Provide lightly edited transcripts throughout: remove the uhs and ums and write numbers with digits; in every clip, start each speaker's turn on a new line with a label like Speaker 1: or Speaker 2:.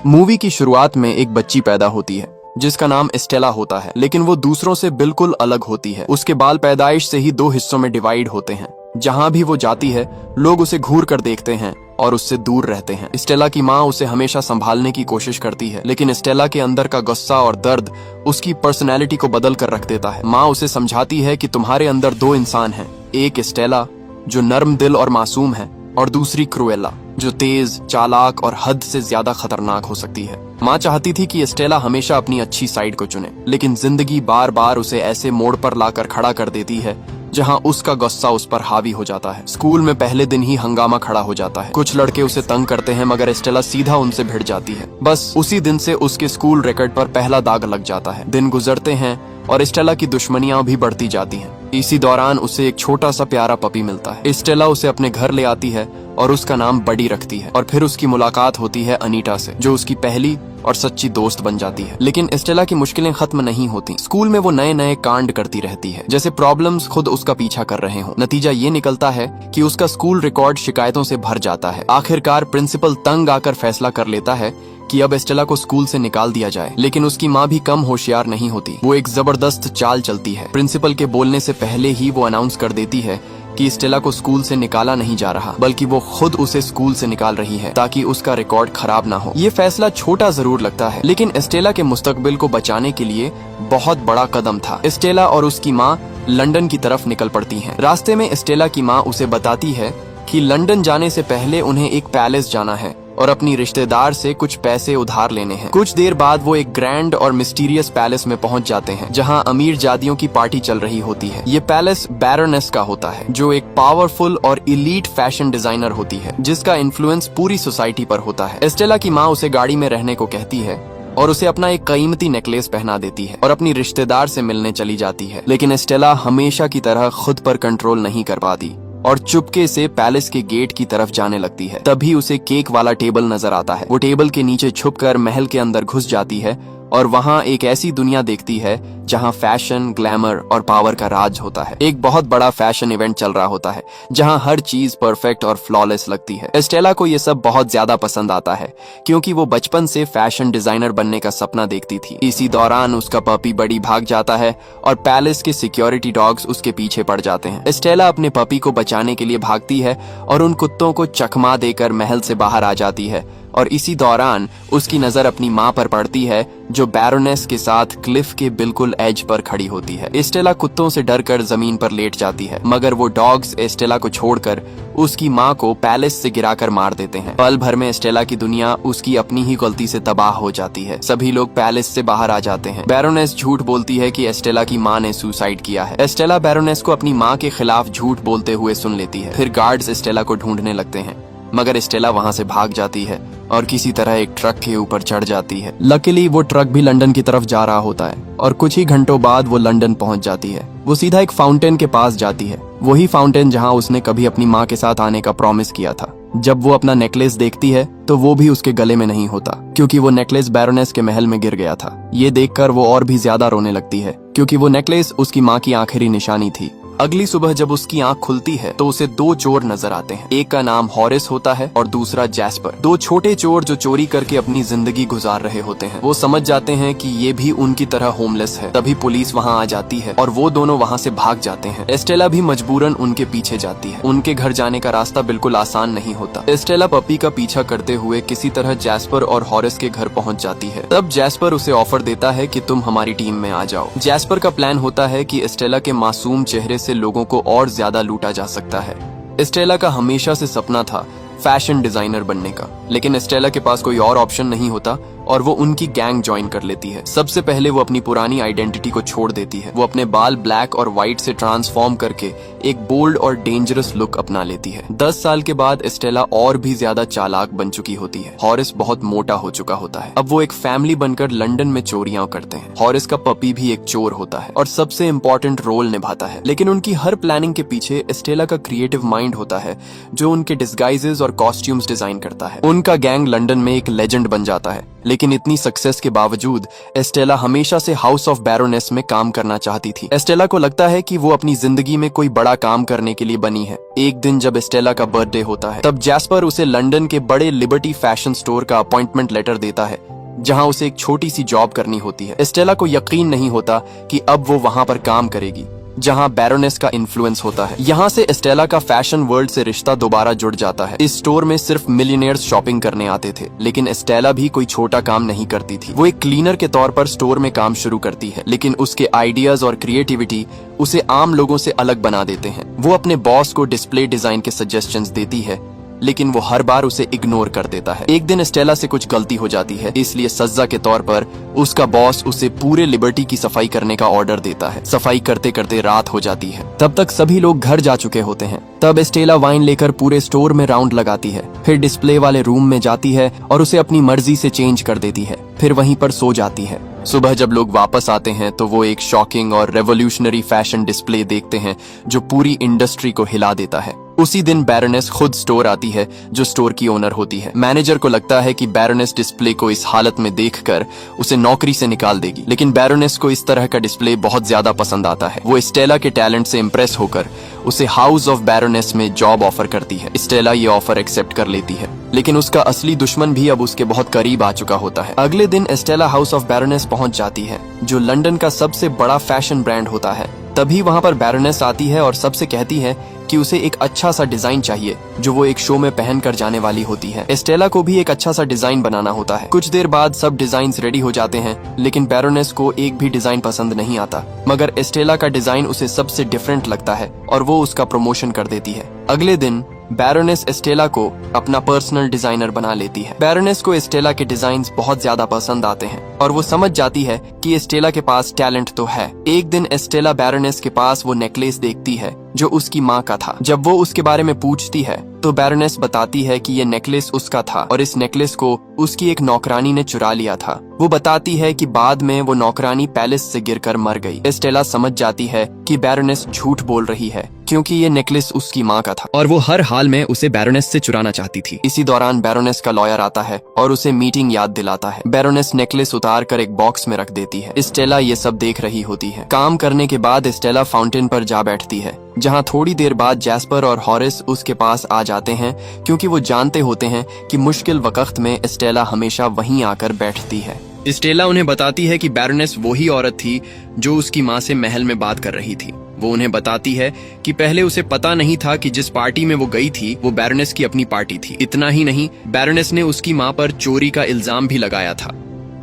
Speaker 1: Movie की शुरुआत में एक बच्ची पैदा होती है जिसका नाम स्टेला होता है, लेकिन वो दूसरों से बिल्कुल अलग होती है। उसके बाल पैदाइश से ही दो हिस्सों में डिवाइड होते हैं। जहां भी वो जाती है लोग उसे घूर कर देखते हैं और उससे दूर रहते हैं। स्टेला की माँ उसे हमेशा संभालने की कोशिश करती है, लेकिन स्टेला के अंदर का गुस्सा और दर्द उसकी पर्सनैलिटी को बदल कर रख देता है। माँ उसे समझाती है कि तुम्हारे अंदर दो इंसान हैं, एक स्टेला जो नर्म दिल और मासूम है और दूसरी क्रूएला जो तेज, चालाक और हद से ज्यादा खतरनाक हो सकती है। माँ चाहती थी कि स्टेला हमेशा अपनी अच्छी साइड को चुने, लेकिन जिंदगी बार बार उसे ऐसे मोड़ पर लाकर खड़ा कर देती है जहाँ उसका गुस्सा उस पर हावी हो जाता है। स्कूल में पहले दिन ही हंगामा खड़ा हो जाता है। कुछ लड़के उसे तंग करते हैं, मगर स्टेला सीधा उनसे भिड़ जाती है। बस उसी दिन से उसके स्कूल रिकॉर्ड पर पहला दाग लग जाता है। दिन गुजरते हैं और स्टेला की दुश्मनियां भी बढ़ती जाती हैं। इसी दौरान उसे एक छोटा सा प्यारा पपी मिलता है। स्टेला उसे अपने घर ले आती है और उसका नाम बडी रखती है। और फिर उसकी मुलाकात होती है अनीटा से, जो उसकी पहली और सच्ची दोस्त बन जाती है। लेकिन स्टेला की मुश्किलें खत्म नहीं होती। स्कूल में वो नए नए कांड करती रहती है, जैसे प्रॉब्लम्स खुद उसका पीछा कर रहे हों। नतीजा ये निकलता है कि उसका स्कूल रिकॉर्ड शिकायतों से भर जाता है। आखिरकार प्रिंसिपल तंग आकर फैसला कर लेता है कि अब स्टेला को स्कूल से निकाल दिया जाए। लेकिन उसकी माँ भी कम होशियार नहीं होती। वो एक जबरदस्त चाल चलती है। प्रिंसिपल के बोलने से पहले ही वो अनाउंस कर देती है कि स्टेला को स्कूल से निकाला नहीं जा रहा, बल्कि वो खुद उसे स्कूल से निकाल रही है ताकि उसका रिकॉर्ड खराब ना हो। ये फैसला छोटा जरूर लगता है, लेकिन स्टेला के मुस्तकबिल को बचाने के लिए बहुत बड़ा कदम था। स्टेला और उसकी माँ लंदन की तरफ निकल पड़ती हैं। रास्ते में स्टेला की माँ उसे बताती है कि लंदन जाने से पहले उन्हें एक पैलेस जाना है और अपनी रिश्तेदार से कुछ पैसे उधार लेने हैं। कुछ देर बाद वो एक ग्रैंड और मिस्टीरियस पैलेस में पहुंच जाते हैं, जहां अमीर जादियों की पार्टी चल रही होती है। ये पैलेस बैरोनेस का होता है, जो एक पावरफुल और इलीट फैशन डिजाइनर होती है, जिसका इन्फ्लुएंस पूरी सोसाइटी पर होता है। स्टेला की माँ उसे गाड़ी में रहने को कहती है और उसे अपना एक कीमती नेकलेस पहना देती है और अपनी रिश्तेदार से मिलने चली जाती है। लेकिन स्टेला हमेशा की तरह खुद पर कंट्रोल नहीं कर पाती और चुपके से पैलेस के गेट की तरफ जाने लगती है। तभी उसे केक वाला टेबल नजर आता है। वो टेबल के नीचे छुपकर महल के अंदर घुस जाती है और वहाँ एक ऐसी दुनिया देखती है जहाँ फैशन, ग्लैमर और पावर का राज होता है। एक बहुत बड़ा फैशन इवेंट चल रहा होता है जहाँ हर चीज परफेक्ट और फ्लॉलेस लगती है। स्टेला को ये सब बहुत ज्यादा पसंद आता है, क्योंकि वो बचपन से फैशन डिजाइनर बनने का सपना देखती थी। इसी दौरान उसका पपी बडी भाग जाता है और पैलेस के सिक्योरिटी डॉग्स उसके पीछे पड़ जाते हैं। स्टेला अपने पपी को बचाने के लिए भागती है और उन कुत्तों को चकमा देकर महल से बाहर आ जाती है। और इसी दौरान उसकी नजर अपनी माँ पर पड़ती है, जो बैरोनेस के साथ क्लिफ के बिल्कुल एज पर खड़ी होती है। स्टेला कुत्तों से डरकर जमीन पर लेट जाती है, मगर वो डॉग्स स्टेला को छोड़कर उसकी माँ को पैलेस से गिराकर मार देते हैं। पल भर में स्टेला की दुनिया उसकी अपनी ही गलती से तबाह हो जाती है। सभी लोग पैलेस से बाहर आ जाते हैं। बैरोनेस झूठ बोलती है कि स्टेला की माँ ने सुसाइड किया है। स्टेला बैरोनेस को अपनी माँ के खिलाफ झूठ बोलते हुए सुन लेती है। फिर गार्ड्स स्टेला को ढूंढने लगते हैं, मगर स्टेला वहाँ से भाग जाती है और किसी तरह एक ट्रक के ऊपर चढ़ जाती है। लकीली वो ट्रक भी लंदन की तरफ जा रहा होता है और कुछ ही घंटों बाद वो लंदन पहुंच जाती है। वो सीधा एक फाउंटेन के पास जाती है, वही फाउंटेन जहां उसने कभी अपनी माँ के साथ आने का प्रॉमिस किया था। जब वो अपना नेकलेस देखती है तो वो भी उसके गले में नहीं होता, क्योंकि वो नेकलेस बैरोनेस के महल में गिर गया था। ये देखकर वो और भी ज्यादा रोने लगती है, क्योंकि वो नेकलेस उसकी माँ की आखिरी निशानी थी। अगली सुबह जब उसकी आंख खुलती है तो उसे दो चोर नजर आते हैं। एक का नाम हॉरिस होता है और दूसरा जैस्पर। दो छोटे चोर जो चोरी करके अपनी जिंदगी गुजार रहे होते हैं। वो समझ जाते हैं कि ये भी उनकी तरह होमलेस है। तभी पुलिस वहां आ जाती है और वो दोनों वहां से भाग जाते हैं। स्टेला भी मजबूरन उनके पीछे जाती है। उनके घर जाने का रास्ता बिल्कुल आसान नहीं होता। स्टेला पपी का पीछा करते हुए किसी तरह जैस्पर और हॉरिस के घर पहुंच जाती है। तब जैस्पर उसे ऑफर देता है कि तुम हमारी टीम में आ जाओ। जैस्पर का प्लान होता है कि स्टेला के मासूम चेहरे से लोगों को और ज्यादा लूटा जा सकता है। स्टेला का हमेशा से सपना था फैशन डिजाइनर बनने का, लेकिन स्टेला के पास कोई और ऑप्शन नहीं होता और वो उनकी गैंग ज्वाइन कर लेती है। सबसे पहले वो अपनी पुरानी आइडेंटिटी को छोड़ देती है। वो अपने बाल ब्लैक और व्हाइट से ट्रांसफॉर्म करके एक बोल्ड और डेंजरस लुक अपना लेती है। 10 साल के बाद स्टेला और भी ज्यादा चालाक बन चुकी होती है। हॉरिस बहुत मोटा हो चुका होता है। अब वो एक फैमिली बनकर लंदन में चोरियां करते हैं। हॉरिस का पपी भी एक चोर होता है और सबसे इम्पोर्टेंट रोल निभाता है। लेकिन उनकी हर प्लानिंग के पीछे स्टेला का क्रिएटिव माइंड होता है, जो उनके डिस्गाइजेस और कॉस्ट्यूम्स डिजाइन करता है। उनका गैंग लंदन में एक लेजेंड बन जाता है। लेकिन इतनी सक्सेस के बावजूद एस्टेला हमेशा से हाउस ऑफ बैरोनेस में काम करना चाहती थी। एस्टेला को लगता है कि वो अपनी जिंदगी में कोई बड़ा काम करने के लिए बनी है। एक दिन जब एस्टेला का बर्थडे होता है तब जैस्पर उसे लंदन के बड़े लिबर्टी फैशन स्टोर का अपॉइंटमेंट लेटर देता है, जहां उसे एक छोटी सी जॉब करनी होती है। एस्टेला को यकीन नहीं होता कि अब वो वहां पर काम करेगी जहां बैरोनेस का इन्फ्लुएंस होता है। यहाँ से एस्टेला का फैशन वर्ल्ड से रिश्ता दोबारा जुड़ जाता है। इस स्टोर में सिर्फ मिलियनेयर्स शॉपिंग करने आते थे, लेकिन एस्टेला भी कोई छोटा काम नहीं करती थी। वो एक क्लीनर के तौर पर स्टोर में काम शुरू करती है, लेकिन उसके आइडियाज और क्रिएटिविटी उसे आम लोगों से अलग बना देते हैं। वो अपने बॉस को डिस्प्ले डिजाइन के सजेशंस देती है, लेकिन वो हर बार उसे इग्नोर कर देता है। एक दिन एस्टेला से कुछ गलती हो जाती है, इसलिए सजा के तौर पर उसका बॉस उसे पूरे लिबर्टी की सफाई करने का ऑर्डर देता है। सफाई करते करते रात हो जाती है। तब तक सभी लोग घर जा चुके होते हैं। तब एस्टेला वाइन लेकर पूरे स्टोर में राउंड लगाती है, फिर डिस्प्ले वाले रूम में जाती है और उसे अपनी मर्जी से चेंज कर देती है, फिर वहीं पर सो जाती है। सुबह जब लोग वापस आते हैं तो वो एक शॉकिंग और रेवोल्यूशनरी फैशन डिस्प्ले देखते हैं जो पूरी इंडस्ट्री को हिला देता है। उसी दिन बैरोनेस खुद स्टोर आती है, जो स्टोर की ओनर होती है। मैनेजर को लगता है कि बैरोनेस डिस्प्ले को इस हालत में देखकर उसे नौकरी से निकाल देगी, लेकिन बैरोनेस को इस तरह का डिस्प्ले बहुत ज्यादा पसंद आता है। वो एस्टेला के टैलेंट से इम्प्रेस होकर उसे हाउस ऑफ बैरोनेस में जॉब ऑफर करती है। एस्टेला ये ऑफर एक्सेप्ट कर लेती है, लेकिन उसका असली दुश्मन भी अब उसके बहुत करीब आ चुका होता है। अगले दिन एस्टेला हाउस ऑफ बैरोनेस पहुंच जाती है, जो लंदन का सबसे बड़ा फैशन ब्रांड होता है। तभी वहां पर बैरोनेस आती है और सबसे कहती है कि उसे एक अच्छा सा डिजाइन चाहिए जो वो एक शो में पहन कर जाने वाली होती है। एस्टेला को भी एक अच्छा सा डिजाइन बनाना होता है। कुछ देर बाद सब डिजाइन्स रेडी हो जाते हैं, लेकिन बैरोनेस को एक भी डिजाइन पसंद नहीं आता, मगर एस्टेला का डिजाइन उसे सबसे डिफरेंट लगता है और वो उसका प्रमोशन कर देती है। अगले दिन बैरोनेस एस्टेला को अपना पर्सनल डिजाइनर बना लेती है। बैरोनेस को एस्टेला के डिजाइन्स बहुत ज्यादा पसंद आते हैं और वो समझ जाती है कि एस्टेला के पास टैलेंट तो है। एक दिन एस्टेला बैरोनेस के पास वो नेकलेस देखती है जो उसकी माँ का था। जब वो उसके बारे में पूछती है तो बैरोनेस बताती है कि ये नेकलेस उसका था और इस नेकलेस को उसकी एक नौकरानी ने चुरा लिया था। वो बताती है कि बाद में वो नौकरानी पैलेस से गिरकर मर गई। एस्टेला समझ जाती है कि बैरोनेस झूठ बोल रही है, क्योंकि ये नेकलेस उसकी माँ का था और वो हर हाल में उसे बैरोनेस से चुराना चाहती थी। इसी दौरान बैरोनेस का लॉयर आता है और उसे मीटिंग याद दिलाता है। बैरोनेस नेकलेस उतार कर एक बॉक्स में रख देती है। एस्टेला ये सब देख रही होती है। काम करने के बाद एस्टेला फाउंटेन पर जा बैठती है, जहाँ थोड़ी देर बाद जैस्पर और हॉरिस उसके पास आ जाते हैं, क्योंकि वो जानते होते हैं कि मुश्किल वक्त में एस्टेला हमेशा वहीं आकर बैठती है। एस्टेला उन्हें बताती है कि बैरोनेस वही औरत थी जो उसकी माँ से महल में बात कर रही थी। वो उन्हें बताती है कि पहले उसे पता नहीं था कि जिस पार्टी में वो गई थी वो बैरोनेस की अपनी पार्टी थी। इतना ही नहीं, बैरोनेस ने उसकी माँ पर चोरी का इल्जाम भी लगाया था।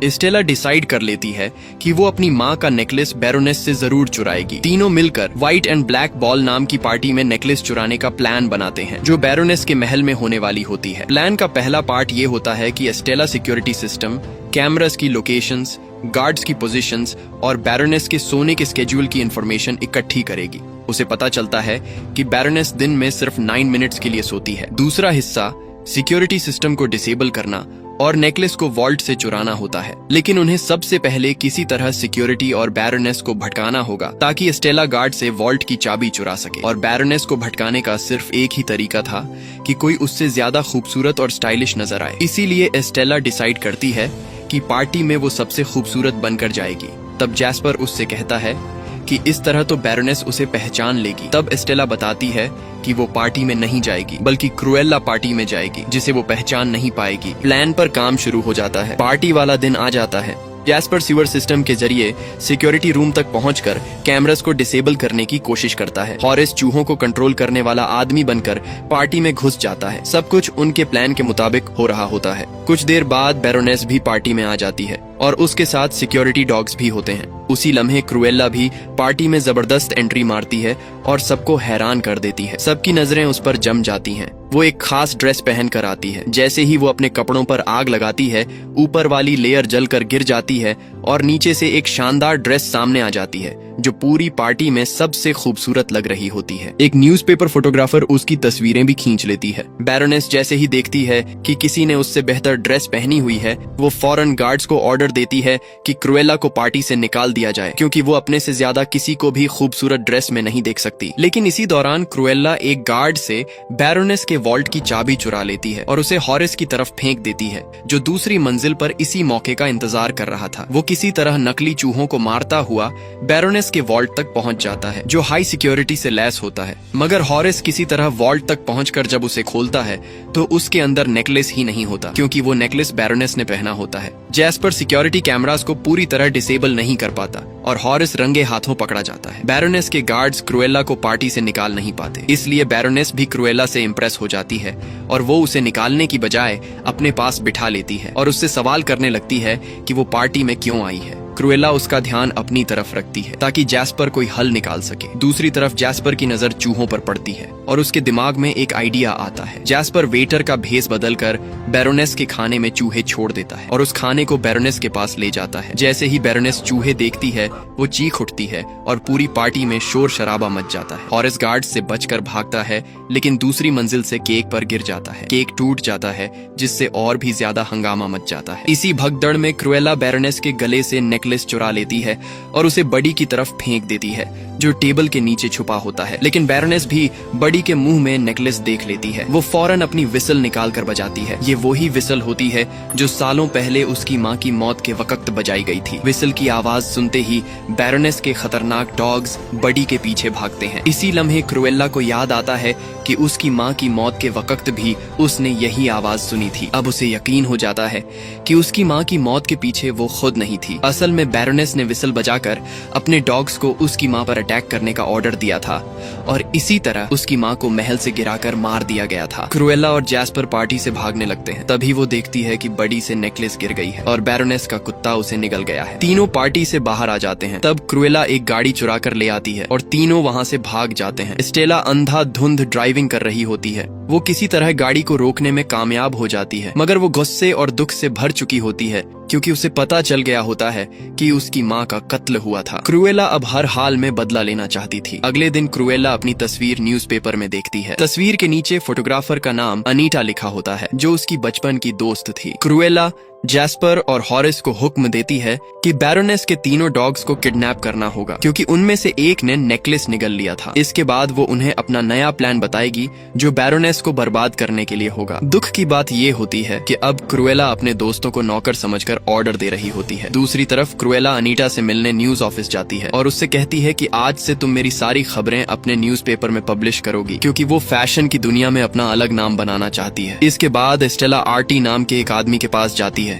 Speaker 1: एस्टेला डिसाइड कर लेती है कि वो अपनी माँ का नेकलेस बैरोनेस से जरूर चुराएगी। तीनों मिलकर व्हाइट एंड ब्लैक बॉल नाम की पार्टी में नेकलेस चुराने का प्लान बनाते हैं, जो बैरोनेस के महल में होने वाली होती है। प्लान का पहला पार्ट ये होता है कि एस्टेला सिक्योरिटी सिस्टम, कैमरास की लोकेशंस, गार्ड्स की पोजीशंस और बैरोनेस के सोने के स्केड्यूल की इंफॉर्मेशन इकट्ठी करेगी। उसे पता चलता है कि बैरोनेस दिन में सिर्फ 9 मिनट्स के लिए सोती है। दूसरा हिस्सा सिक्योरिटी सिस्टम को डिसेबल करना और नेकलेस को वॉल्ट से चुराना होता है, लेकिन उन्हें सबसे पहले किसी तरह सिक्योरिटी और बैरोनेस को भटकाना होगा ताकि एस्टेला गार्ड से वॉल्ट की चाबी चुरा सके। और बैरोनेस को भटकाने का सिर्फ एक ही तरीका था कि कोई उससे ज्यादा खूबसूरत और स्टाइलिश नजर आए। इसीलिए एस्टेला डिसाइड करती है कि पार्टी में वो सबसे खूबसूरत बनकर जाएगी। तब जैस्पर उससे कहता है कि इस तरह तो बैरोनेस उसे पहचान लेगी। तब एस्टेला बताती है कि वो पार्टी में नहीं जाएगी बल्कि क्रुएल्ला पार्टी में जाएगी, जिसे वो पहचान नहीं पाएगी। प्लान पर काम शुरू हो जाता है। पार्टी वाला दिन आ जाता है। जैस्पर सीवर सिस्टम के जरिए सिक्योरिटी रूम तक पहुंचकर कैमरास को डिसेबल करने की कोशिश करता है। हॉरिस चूहों को कंट्रोल करने वाला आदमी बनकर पार्टी में घुस जाता है। सब कुछ उनके प्लान के मुताबिक हो रहा होता है। कुछ देर बाद बैरोनेस भी पार्टी में आ जाती है और उसके साथ सिक्योरिटी डॉग्स भी होते हैं। उसी लम्हे क्रुएल्ला भी पार्टी में जबरदस्त एंट्री मारती है और सबको हैरान कर देती है। सबकी नजरें उस पर जम जाती हैं। वो एक खास ड्रेस पहन कर आती है। जैसे ही वो अपने कपड़ों पर आग लगाती है, ऊपर वाली लेयर जलकर गिर जाती है और नीचे से एक शानदार ड्रेस सामने आ जाती है जो पूरी पार्टी में सबसे खूबसूरत लग रही होती है। एक न्यूज़पेपर फोटोग्राफर उसकी तस्वीरें भी खींच लेती है। बैरोनेस जैसे ही देखती है कि किसी ने उससे बेहतर ड्रेस पहनी हुई है, वो फौरन गार्ड्स को ऑर्डर देती है कि क्रुएला को पार्टी से निकाल दिया जाए, क्योंकि वो अपने से ज्यादा किसी को भी खूबसूरत ड्रेस में नहीं देख सकती। लेकिन इसी दौरान क्रुएला एक गार्ड से बैरोनेस के वॉल्ट की चाबी चुरा लेती है और उसे हॉरिस की तरफ फेंक देती है, जो दूसरी मंजिल पर इसी मौके का इंतजार कर रहा था। वो किसी तरह नकली चूहों को मारता हुआ बैरोनेस के वॉल्ट तक पहुंच जाता है, जो हाई सिक्योरिटी से लैस होता है। मगर हॉरिस किसी तरह वॉल्ट तक पहुंचकर जब उसे खोलता है तो उसके अंदर नेकलेस ही नहीं होता, क्योंकि वो नेकलेस बैरोनेस ने पहना होता है। जैस्पर सिक्योरिटी कैमरास को पूरी तरह डिसेबल नहीं कर पाता और हॉरिस रंगे हाथों पकड़ा जाता है। बैरोनेस के गार्ड्स क्रुएला को पार्टी से निकाल नहीं पाते, इसलिए बैरोनेस भी क्रुएला से इम्प्रेस हो जाती है और वो उसे निकालने की बजाय अपने पास बिठा लेती है और उससे सवाल करने लगती है कि वो पार्टी में क्यों आई है। क्रुएला उसका ध्यान अपनी तरफ रखती है ताकि जैस्पर कोई हल निकाल सके। दूसरी तरफ जैस्पर की नजर चूहों पर पड़ती है और उसके दिमाग में एक आइडिया आता है। जैस्पर वेटर का भेस बदलकर बैरोनेस के खाने में चूहे छोड़ देता है और उस खाने को बैरोनेस के पास ले जाता है। जैसे ही बैरोनेस चूहे देखती है, वो चीख उठती है और पूरी पार्टी में शोर शराबा मच जाता है। हॉरिस गार्ड से बचकर भागता है, लेकिन दूसरी मंजिल से केक पर गिर जाता है। केक टूट जाता है, जिससे और भी ज्यादा हंगामा मच जाता है। इसी भगदड़ में क्रुएला बैरोनेस के गले से नेकलेस चुरा लेती है और उसे बडी की तरफ फेंक देती है, जो टेबल के नीचे छुपा होता है। लेकिन बैरोनेस भी बडी के मुंह में नेकलेस देख लेती है। वो फौरन अपनी विसल निकाल कर बजाती है। ये वही विसल होती है जो सालों पहले उसकी माँ की मौत के वक्त बजाई गई थी। विसल की आवाज सुनते ही बैरोनेस के खतरनाक डॉग्स बडी के पीछे भागते हैं। इसी लम्हे क्रुएला को याद आता है कि उसकी माँ की मौत के वक्त भी उसने यही आवाज सुनी थी। अब उसे यकीन हो जाता है कि उसकी माँ की मौत के पीछे वो खुद नहीं थी। असल में बैरोनेस ने विसल बजाकर अपने डॉग्स को उसकी माँ पर अटैक करने का ऑर्डर दिया था और इसी तरह उसकी माँ को महल से गिराकर मार दिया गया था। क्रुएला और जैस्पर पार्टी से भागने लगते हैं। तभी वो देखती है कि बडी से नेकलेस गिर गई है और बैरोनेस का कुत्ता उसे निगल गया है। तीनों पार्टी से बाहर आ जाते हैं। तब क्रुएला एक गाड़ी चुरा कर ले आती है और तीनों वहाँ से भाग जाते हैं। स्टेला अंधाधुंध ड्राइविंग कर रही होती है। वो किसी तरह गाड़ी को रोकने में कामयाब हो जाती है, मगर वो गुस्से और दुख से भर चुकी होती है, क्योंकि उसे पता चल गया होता है कि उसकी माँ का कत्ल हुआ था। क्रुएला अब हर हाल में बदला लेना चाहती थी। अगले दिन क्रुएला अपनी तस्वीर न्यूज़पेपर में देखती है। तस्वीर के नीचे फोटोग्राफर का नाम अनीटा लिखा होता है, जो उसकी बचपन की दोस्त थी। क्रुएला जैस्पर और हॉरिस को हुक्म देती है कि बैरोनेस के तीनों डॉग्स को किडनैप करना होगा, क्योंकि उनमें से एक ने नेकलेस निगल लिया था। इसके बाद वो उन्हें अपना नया प्लान बताएगी, जो बैरोनेस को बर्बाद करने के लिए होगा। दुख की बात ये होती है कि अब क्रुएला अपने दोस्तों को नौकर समझकर ऑर्डर दे रही होती है। दूसरी तरफ क्रुएला अनीटा से मिलने न्यूज ऑफिस जाती है और उससे कहती है कि आज से तुम मेरी सारी खबरें अपने न्यूज़पेपर में पब्लिश करोगी, क्योंकि वो फैशन की दुनिया में अपना अलग नाम बनाना चाहती है। इसके बाद स्टेला आर्टी नाम के एक आदमी के पास जाती है,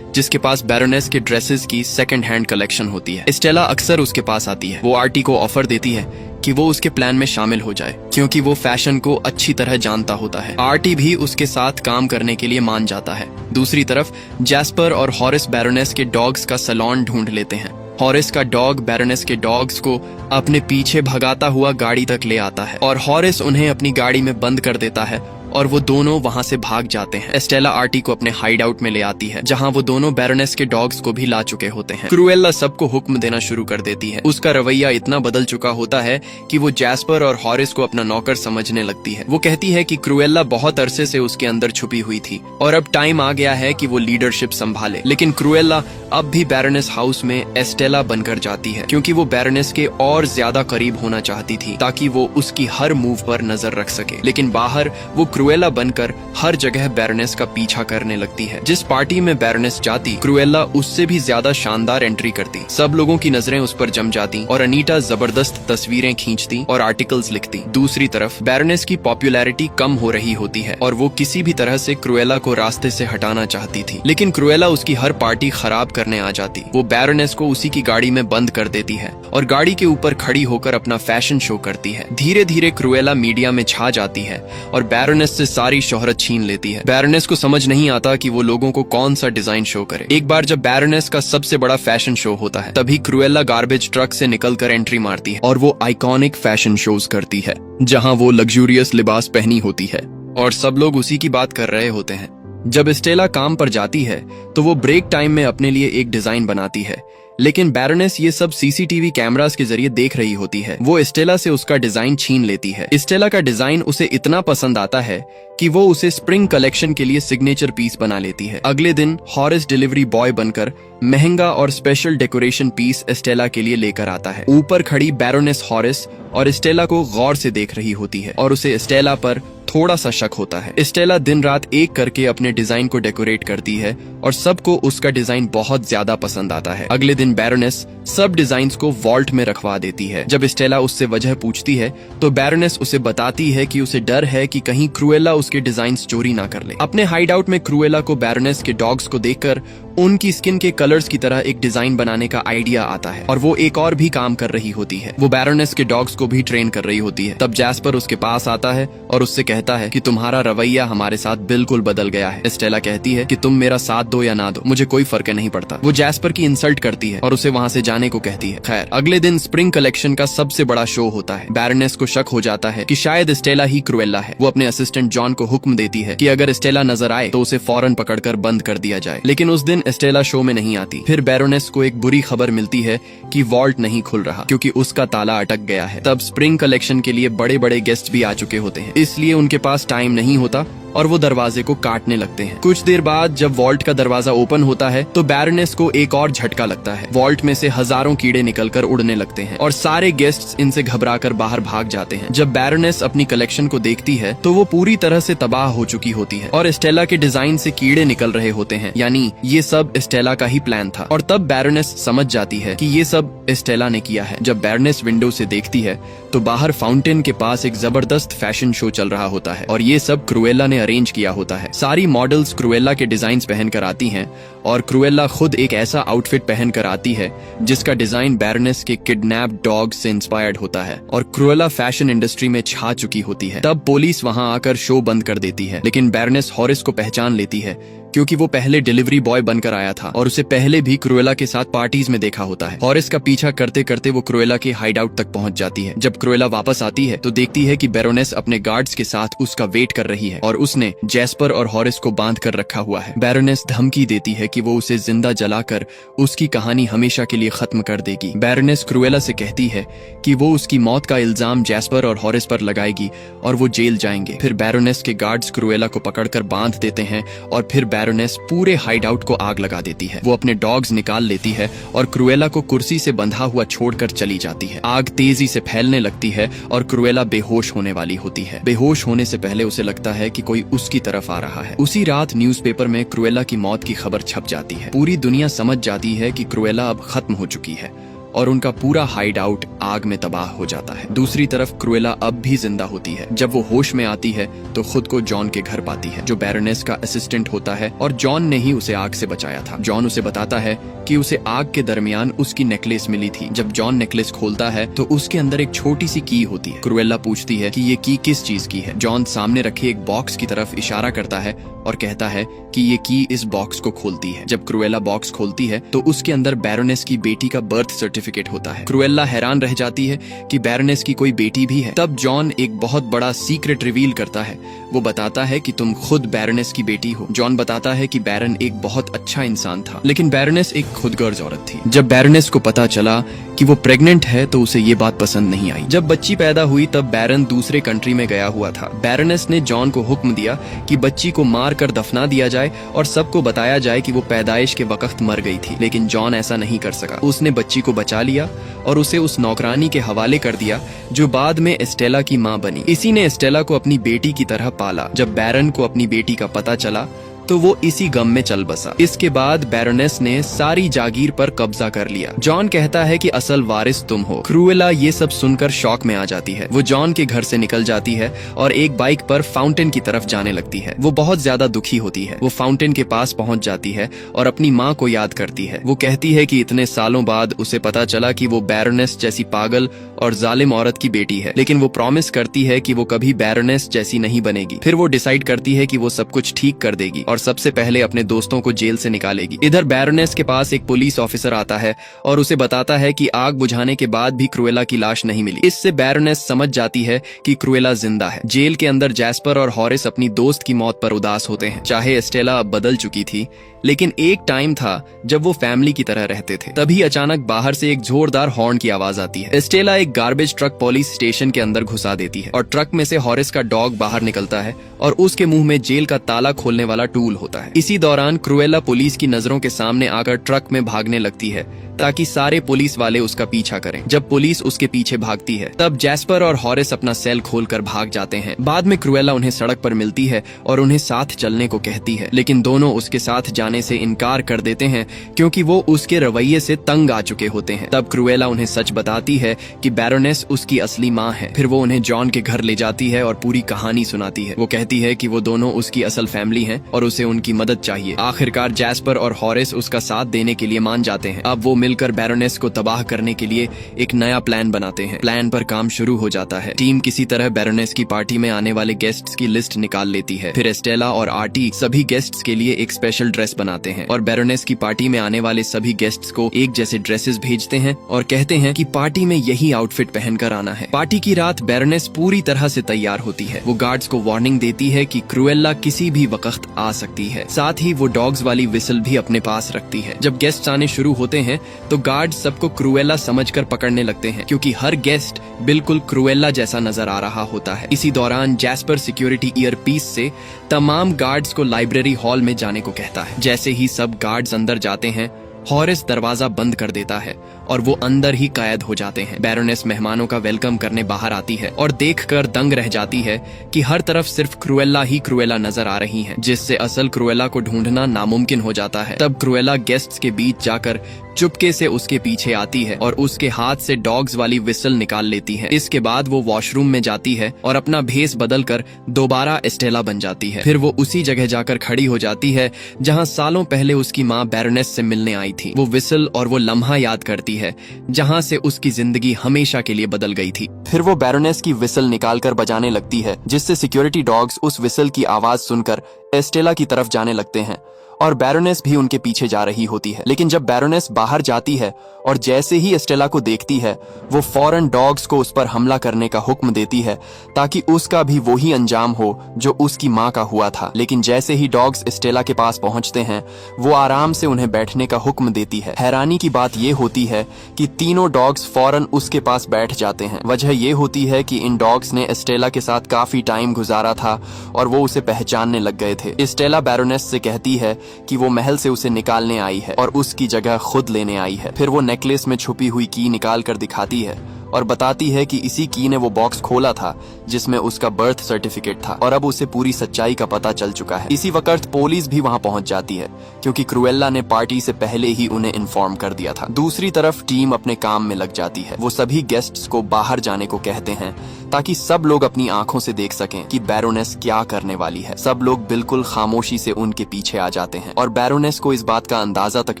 Speaker 1: जिसके पास बैरोनेस के ड्रेसेस की सेकंड हैंड कलेक्शन होती है। स्टेला अक्सर उसके पास आती है। वो आर्टी को ऑफर देती है कि वो उसके प्लान में शामिल हो जाए, क्योंकि वो फैशन को अच्छी तरह जानता होता है। आर्टी भी उसके साथ काम करने के लिए मान जाता है। दूसरी तरफ जैस्पर और हॉरिस बैरोनेस के डॉग्स का सैलून ढूंढ लेते हैं। हॉरिस का डॉग बैरोनेस के डॉग्स को अपने पीछे भगाता हुआ गाड़ी तक ले आता है और हॉरिस उन्हें अपनी गाड़ी में बंद कर देता है और वो दोनों वहां से भाग जाते हैं। स्टेला आर्टी को अपने हाइड आउट में ले आती है, जहां वो दोनों बैरोनेस के डॉग्स को भी ला चुके होते हैं। क्रुएला सबको हुक्म देना शुरू कर देती है। उसका रवैया इतना बदल चुका होता है कि वो जैस्पर और हॉरिस को अपना नौकर समझने लगती है। वो कहती है कि क्रुएला बहुत अरसे से उसके अंदर छुपी हुई थी और अब टाइम आ गया है कि वो लीडरशिप संभाले। लेकिन क्रुएला अब भी बैरोनेस हाउस में एस्टेला बनकर जाती है, क्योंकि वो बैरोनेस के और ज्यादा करीब होना चाहती थी, ताकि वो उसकी हर मूव पर नजर रख सके। लेकिन बाहर वो क्रुएला बनकर हर जगह बैरोनेस का पीछा करने लगती है। जिस पार्टी में बैरोनेस जाती, क्रुएला उससे भी ज्यादा शानदार एंट्री करती। सब लोगों की नजरें उस पर जम जाती और अनीटा जबरदस्त तस्वीरें खींचती और आर्टिकल्स लिखती। दूसरी तरफ बैरोनेस की पॉपुलैरिटी कम हो रही होती है और वो किसी भी तरह से क्रुएला को रास्ते से हटाना चाहती थी। लेकिन क्रुएला उसकी हर पार्टी खराब करने आ जाती। वो बैरोनेस को उसी की गाड़ी में बंद कर देती है और गाड़ी के ऊपर खड़ी होकर अपना फैशन शो करती है। धीरे धीरे क्रुएला मीडिया में छा जाती है और बैरोनेस से सारी शोहरत छीन लेती है। बैरोनेस को समझ नहीं आता कि वो लोगों को कौन सा डिजाइन शो करे। एक बार जब बैरोनेस का सबसे बड़ा फैशन शो होता है, तभी क्रुएला गार्बेज ट्रक से निकलकर एंट्री मारती है और वो आइकॉनिक फैशन शोज करती है, जहां वो लग्जूरियस लिबास पहनी होती है और सब लोग उसी की बात कर रहे होते हैं। जब स्टेला काम पर जाती है तो वो ब्रेक टाइम में अपने लिए एक डिजाइन बनाती है, लेकिन बैरोनेस ये सब सीसीटीवी कैमरास के जरिए देख रही होती है। वो स्टेला से उसका डिजाइन छीन लेती है। स्टेला का डिजाइन उसे इतना पसंद आता है कि वो उसे स्प्रिंग कलेक्शन के लिए सिग्नेचर पीस बना लेती है। अगले दिन हॉरिस डिलीवरी बॉय बनकर महंगा और स्पेशल डेकोरेशन पीस स्टेला के लिए लेकर आता है। ऊपर खड़ी बैरोनेस हॉरिस और स्टेला को गौर से देख रही होती है और उसे स्टेला पर थोड़ा सा शक होता है। स्टेला दिन रात एक करके अपने डिजाइन को डेकोरेट करती है और सबको उसका डिजाइन बहुत ज्यादा पसंद आता है। अगले दिन बैरोनेस सब डिजाइन्स को वॉल्ट में रखवा देती है। जब स्टेला उससे वजह पूछती है तो बैरोनेस उसे बताती है कि उसे डर है कि कहीं क्रूएला उसके डिजाइन्स चोरी ना कर ले। अपने हाइड आउट में क्रूएला को बैरोनेस के डॉग्स को देखकर उनकी स्किन के कलर्स की तरह एक डिजाइन बनाने का आइडिया आता है और वो एक और भी काम कर रही होती है। वो बैरोनेस के डॉग्स को भी ट्रेन कर रही होती है। तब जैस्पर उसके पास आता है और उससे कहता है कि तुम्हारा रवैया हमारे साथ बिल्कुल बदल गया है। स्टेला कहती है कि तुम मेरा साथ दो या ना दो, मुझे कोई फर्क नहीं पड़ता। वो जैस्पर की इंसल्ट करती है और उसे वहाँ से जाने को कहती है। खैर, अगले दिन स्प्रिंग कलेक्शन का सबसे बड़ा शो होता है। बैरोनेस को शक हो जाता है कि शायद स्टेला ही क्रूएला है। वो अपने असिस्टेंट जॉन को हुक्म देती है कि अगर स्टेला नजर आए तो उसे फौरन पकड़कर बंद कर दिया जाए। लेकिन उस दिन स्टेला शो में नहीं आती। फिर बैरोनेस को एक बुरी खबर मिलती है कि वॉल्ट नहीं खुल रहा क्योंकि उसका ताला अटक गया है। तब स्प्रिंग कलेक्शन के लिए बड़े बड़े गेस्ट भी आ चुके होते हैं, इसलिए उनके पास टाइम नहीं होता और वो दरवाजे को काटने लगते हैं। कुछ देर बाद जब वॉल्ट का दरवाजा ओपन होता है तो बैरोनेस को एक और झटका लगता है। वॉल्ट में से हजारों कीड़े निकलकर उड़ने लगते हैं और सारे गेस्ट्स इनसे घबराकर बाहर भाग जाते हैं। जब बैरोनेस अपनी कलेक्शन को देखती है तो वो पूरी तरह से तबाह हो चुकी होती है और स्टेला के डिजाइन से कीड़े निकल रहे होते हैं, यानी ये सब स्टेला का ही प्लान था। और तब बैरोनेस समझ जाती है कि ये सब स्टेला ने किया है। जब बैरोनेस विंडो से देखती है तो बाहर फाउंटेन के पास एक जबरदस्त फैशन शो चल रहा होता है और ये सब क्रूएला ने अरेंज किया होता है। सारी मॉडल्स क्रूएला के डिजाइन पहनकर आती हैं और क्रूएला खुद एक ऐसा आउटफिट पहनकर आती है जिसका डिजाइन बैरोनेस के किडनैप्ड डॉग से इंस्पायर्ड होता है और क्रूएला फैशन इंडस्ट्री में छा चुकी होती है। तब पुलिस वहां आकर शो बंद कर देती है, लेकिन बैरोनेस हॉरिस को पहचान लेती है क्योंकि वो पहले डिलीवरी बॉय बनकर आया था और उसे पहले भी क्रूएला के साथ पार्टीज में देखा होता है। हॉरिस का पीछा करते करते वो क्रूएला के हाइड आउट तक पहुंच जाती है। जब क्रूएला वापस आती है तो देखती है कि बैरोनेस अपने गार्ड्स के साथ उसका वेट कर रही है और उसने जैस्पर और हॉरिस को बांध कर रखा हुआ है। बैरोनेस धमकी देती है कि वो उसे जिंदा जलाकर उसकी कहानी हमेशा के लिए खत्म कर देगी। बैरोनेस क्रूएला से कहती है कि वो उसकी मौत का इल्जाम जैस्पर और हॉरिस पर लगाएगी और वो जेल जाएंगे। फिर बैरोनेस के गार्ड्स क्रूएला को पकड़कर बांध देते हैं और फिर बैरोनेस पूरे हाइड आउट को आग लगा देती है। वो अपने डॉग्स निकाल लेती है और क्रूएला को कुर्सी से बंधा हुआ छोड़कर चली जाती है। आग तेजी से फैलने लगती है और क्रूएला बेहोश होने वाली होती है। बेहोश होने से पहले उसे लगता है कि कोई उसकी तरफ आ रहा है। उसी रात न्यूज़पेपर में क्रूएला की मौत की खबर छप जाती है। पूरी दुनिया समझ जाती है कि क्रूएला अब खत्म हो चुकी है और उनका पूरा हाइड आउट आग में तबाह हो जाता है। दूसरी तरफ क्रूएला अब भी जिंदा होती है। जब वो होश में आती है तो खुद को जॉन के घर पाती है, जो बैरोनेस का असिस्टेंट होता है और जॉन ने ही उसे आग से बचाया था। जॉन उसे बताता है कि उसे आग के दरमियान उसकी नेकलेस मिली थी। जब जॉन नेकलेस खोलता है तो उसके अंदर एक छोटी सी की होती है। क्रूएला पूछती है कि ये की किस चीज की है। जॉन सामने रखे एक बॉक्स की तरफ इशारा करता है और कहता है कि ये की इस बॉक्स को खोलती है। जब क्रूएला बॉक्स खोलती है तो उसके अंदर बैरोनेस की बेटी का बर्थ सर्टिफिकेट होता है। क्रूएला हैरान रह जाती है कि बैरोनेस की कोई बेटी भी है। तब जॉन एक बहुत बड़ा सीक्रेट रिवील करता है। वो बताता है कि तुम खुद बैरोनेस की बेटी हो। जॉन बताता है कि बैरन एक बहुत अच्छा इंसान था, लेकिन बैरोनेस एक खुदगर्ज औरत थी। जब बैरोनेस को पता चला कि वो प्रेग्नेंट है तो उसे ये बात पसंद नहीं आई। जब बच्ची पैदा हुई तब बैरन दूसरे कंट्री में गया हुआ था। बैरोनेस ने जॉन को हुक्म दिया कि बच्ची को मार कर दफना दिया जाए और सबको बताया जाए कि वो पैदाइश के वक्त मर गई थी, लेकिन जॉन ऐसा नहीं कर सका। उसने बच्ची को बचा लिया और उसे उस नौकरानी के हवाले कर दिया जो बाद में स्टेला की मां बनी। इसी ने स्टेला को अपनी बेटी की तरह पाला। जब बैरन को अपनी बेटी का पता चला तो वो इसी गम में चल बसा। इसके बाद बैरोनेस ने सारी जागीर पर कब्जा कर लिया। जॉन कहता है कि असल वारिस तुम हो। क्रूएला ये सब सुनकर शॉक में आ जाती है। वो जॉन के घर से निकल जाती है और एक बाइक पर फाउंटेन की तरफ जाने लगती है। वो बहुत ज्यादा दुखी होती है। वो फाउंटेन के पास पहुंच जाती है और अपनी माँ को याद करती है। वो कहती है कि इतने सालों बाद उसे पता चला कि वो बैरोनेस जैसी पागल और जालिम औरत की बेटी है, लेकिन वो प्रॉमिस करती है कि वो कभी बैरोनेस जैसी नहीं बनेगी। फिर वो डिसाइड करती है कि वो सब कुछ ठीक कर देगी और सबसे पहले अपने दोस्तों को जेल से निकालेगी। इधर बैरोनेस के पास एक पुलिस ऑफिसर आता है और उसे बताता है कि आग बुझाने के बाद भी क्रूएला की लाश नहीं मिली। इससे बैरोनेस समझ जाती है कि क्रूएला जिंदा है। जेल के अंदर जैस्पर और हॉरिस अपनी दोस्त की मौत पर उदास होते हैं। चाहे स्टेला अब बदल चुकी थी, लेकिन एक टाइम था जब वो फैमिली की तरह रहते थे। तभी अचानक बाहर से एक जोरदार हॉर्न की आवाज आती है। एस्टेला एक गार्बेज ट्रक पुलिस स्टेशन के अंदर घुसा देती है और ट्रक में से हॉरिस का डॉग बाहर निकलता है और उसके मुंह में जेल का ताला खोलने वाला टूल होता है। इसी दौरान क्रूएला पुलिस की नजरों के सामने आकर ट्रक में भागने लगती है ताकि सारे पुलिस वाले उसका पीछा करें। जब पुलिस उसके पीछे भागती है तब जैस्पर और हॉरिस अपना सेल खोलकर भाग जाते हैं। बाद में क्रूएला उन्हें सड़क पर मिलती है और उन्हें साथ चलने को कहती है, लेकिन दोनों उसके साथ जाने से इनकार कर देते हैं क्योंकि वो उसके रवैये से तंग आ चुके होते हैं। तब क्रूएला उन्हें सच बताती है कि बैरोनेस उसकी असली माँ है। फिर वो उन्हें जॉन के घर ले जाती है और पूरी कहानी सुनाती है। वो कहती है कि वो दोनों उसकी असल फैमिली हैं और उसे उनकी मदद चाहिए। आखिरकार जैस्पर और हॉरिस उसका साथ देने के लिए मान जाते हैं। अब वो मिलकर बैरोनेस को तबाह करने के लिए एक नया प्लान बनाते हैं। प्लान पर काम शुरू हो जाता है। टीम किसी तरह बैरोनेस की पार्टी में आने वाले गेस्ट्स की लिस्ट निकाल लेती है। फिर एस्टेला और आर्टी सभी गेस्ट्स के लिए एक स्पेशल ड्रेस बनाते हैं और बैरोनेस की पार्टी में आने वाले सभी गेस्ट्स को एक जैसे ड्रेसेस भेजते हैं और कहते हैं कि पार्टी में यही आउटफिट पहनकर आना है। पार्टी की रात बैरोनेस पूरी तरह से तैयार होती है। वो गार्ड्स को वार्निंग देती है कि क्रूएला किसी भी वक्त आ सकती है। साथ ही वो डॉग्स वाली विसल भी अपने पास रखती है। जब गेस्ट्स आने शुरू होते हैं तो गार्ड सबको क्रूएला समझकर पकड़ने लगते हैं क्योंकि हर गेस्ट बिल्कुल क्रूएला जैसा नजर आ रहा होता है। इसी दौरान जैस्पर सिक्योरिटी ईयरपीस से तमाम गार्ड्स को लाइब्रेरी हॉल में जाने को कहता है। जैसे ही सब गार्ड्स अंदर जाते हैं हॉरिस दरवाजा बंद कर देता है और वो अंदर ही कैद हो जाते हैं। बैरोनेस मेहमानों का वेलकम करने बाहर आती है और देखकर दंग रह जाती है कि हर तरफ सिर्फ क्रूएला ही क्रूएला नजर आ रही हैं, जिससे असल क्रूएला को ढूंढना नामुमकिन हो जाता है। तब क्रूएला गेस्ट्स के बीच जाकर चुपके से उसके पीछे आती है और उसके हाथ से डॉग्स वाली विसल निकाल लेती है। इसके बाद वो वॉशरूम में जाती है और अपना भेस बदलकर दोबारा एस्टेला बन जाती है। फिर वो उसी जगह जाकर खड़ी हो जाती है जहाँ सालों पहले उसकी माँ बैरोनेस से मिलने आई थी। वो विसल और वो लम्हा याद करती है जहाँ से उसकी जिंदगी हमेशा के लिए बदल गई थी। फिर वो बैरोनेस की विसल निकालकर बजाने लगती है, जिससे सिक्योरिटी डॉग्स उस विसल की आवाज सुनकर एस्टेला की तरफ जाने लगते हैं और बैरोनेस भी उनके पीछे जा रही होती है। लेकिन जब बैरोनेस बाहर जाती है और जैसे ही एस्टेला को देखती है वो फौरन डॉग्स को उस पर हमला करने का हुक्म देती है ताकि उसका भी वही अंजाम हो जो उसकी माँ का हुआ था। लेकिन जैसे ही डॉग्स एस्टेला के पास पहुंचते हैं वो आराम से उन्हें बैठने का हुक्म देती है। हैरानी की बात ये होती है कि तीनों डॉग्स फौरन उसके पास बैठ जाते हैं। वजह ये होती है कि इन डॉग्स ने एस्टेला के साथ काफी टाइम गुजारा था और वो उसे पहचानने लग गए थे। एस्टेला बैरोनेस से कहती है कि वो महल से उसे निकालने आई है और उसकी जगह खुद लेने आई है। फिर वो नेकलेस में छुपी हुई की निकाल कर दिखाती है और बताती है कि इसी की ने वो बॉक्स खोला था जिसमें उसका बर्थ सर्टिफिकेट था और अब उसे पूरी सच्चाई का पता चल चुका है। इसी वक्त पुलिस भी वहां पहुंच जाती है क्योंकि क्रूएला ने पार्टी से पहले ही उन्हें इन्फॉर्म कर दिया था। दूसरी तरफ टीम अपने काम में लग जाती है। वो सभी गेस्ट्स को बाहर जाने को कहते हैं ताकि सब लोग अपनी आंखों से देख सकें कि बैरोनेस क्या करने वाली है। सब लोग बिल्कुल खामोशी से उनके पीछे आ जाते हैं और बैरोनेस को इस बात का अंदाजा तक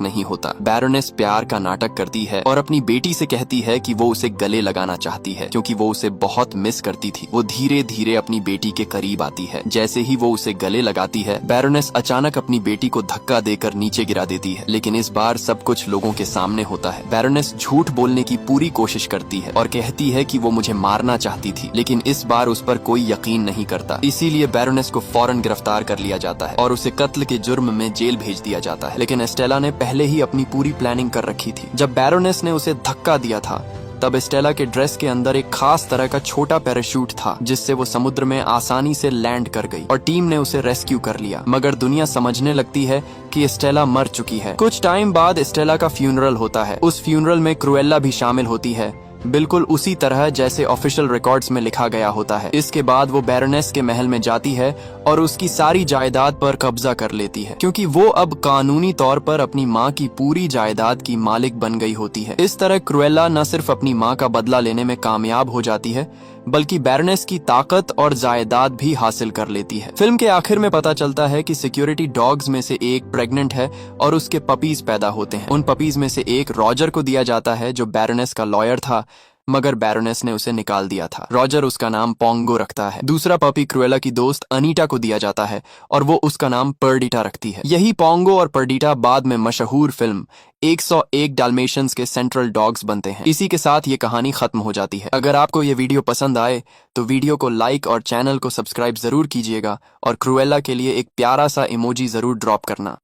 Speaker 1: नहीं होता। बैरोनेस प्यार का नाटक करती है और अपनी बेटी से कहती है कि वो उसे गले लगाना चाहती है क्योंकि वो उसे बहुत मिस करती थी। वो धीरे धीरे अपनी बेटी के करीब आती है। जैसे ही वो उसे गले लगाती है बैरोनेस अचानक अपनी बेटी को धक्का देकर नीचे गिरा देती है, लेकिन इस बार सब कुछ लोगों के सामने होता है। बैरोनेस झूठ बोलने की पूरी कोशिश करती है और कहती है कि वो मुझे मारना चाहती थी, लेकिन इस बार उस पर कोई यकीन नहीं करता। इसीलिए बैरोनेस को फौरन गिरफ्तार कर लिया जाता है और उसे कत्ल के जुर्म में जेल भेज दिया जाता है। लेकिन एस्टेला ने पहले ही अपनी पूरी प्लानिंग कर रखी थी। जब बैरोनेस ने उसे धक्का दिया था तब एस्टेला के ड्रेस के अंदर एक खास तरह का छोटा पैराशूट था जिससे वो समुद्र में आसानी से लैंड कर गई और टीम ने उसे रेस्क्यू कर लिया। मगर दुनिया समझने लगती है कि एस्टेला मर चुकी है। कुछ टाइम बाद एस्टेला का फ्यूनरल होता है। उस फ्यूनरल में क्रूएला भी शामिल होती है, बिल्कुल उसी तरह जैसे ऑफिशियल रिकॉर्ड्स में लिखा गया होता है। इसके बाद वो बैरोनेस के महल में जाती है और उसकी सारी जायदाद पर कब्जा कर लेती है क्योंकि वो अब कानूनी तौर पर अपनी माँ की पूरी जायदाद की मालिक बन गई होती है। इस तरह क्रूएला न सिर्फ अपनी माँ का बदला लेने में कामयाब हो जाती है बल्कि बैरोनेस की ताकत और जायदाद भी हासिल कर लेती है। फिल्म के आखिर में पता चलता है कि सिक्योरिटी डॉग्स में से एक प्रेग्नेंट है और उसके पपीज पैदा होते हैं। उन पपीज में से एक रॉजर को दिया जाता है जो बैरोनेस का लॉयर था, मगर बैरोनेस ने उसे निकाल दिया था। रॉजर उसका नाम पोंगो रखता है। दूसरा पपी क्रूएला की दोस्त अनीटा को दिया जाता है और वो उसका नाम पर्डिटा रखती है। यही पोंगो और पर्डिटा बाद में मशहूर फिल्म 101 डाल्मेशियंस के सेंट्रल डॉग्स बनते हैं। इसी के साथ ये कहानी खत्म हो जाती है। अगर आपको ये वीडियो पसंद आए तो वीडियो को लाइक और चैनल को सब्सक्राइब जरूर कीजिएगा और क्रूएला के लिए एक प्यारा सा इमोजी जरूर ड्रॉप करना।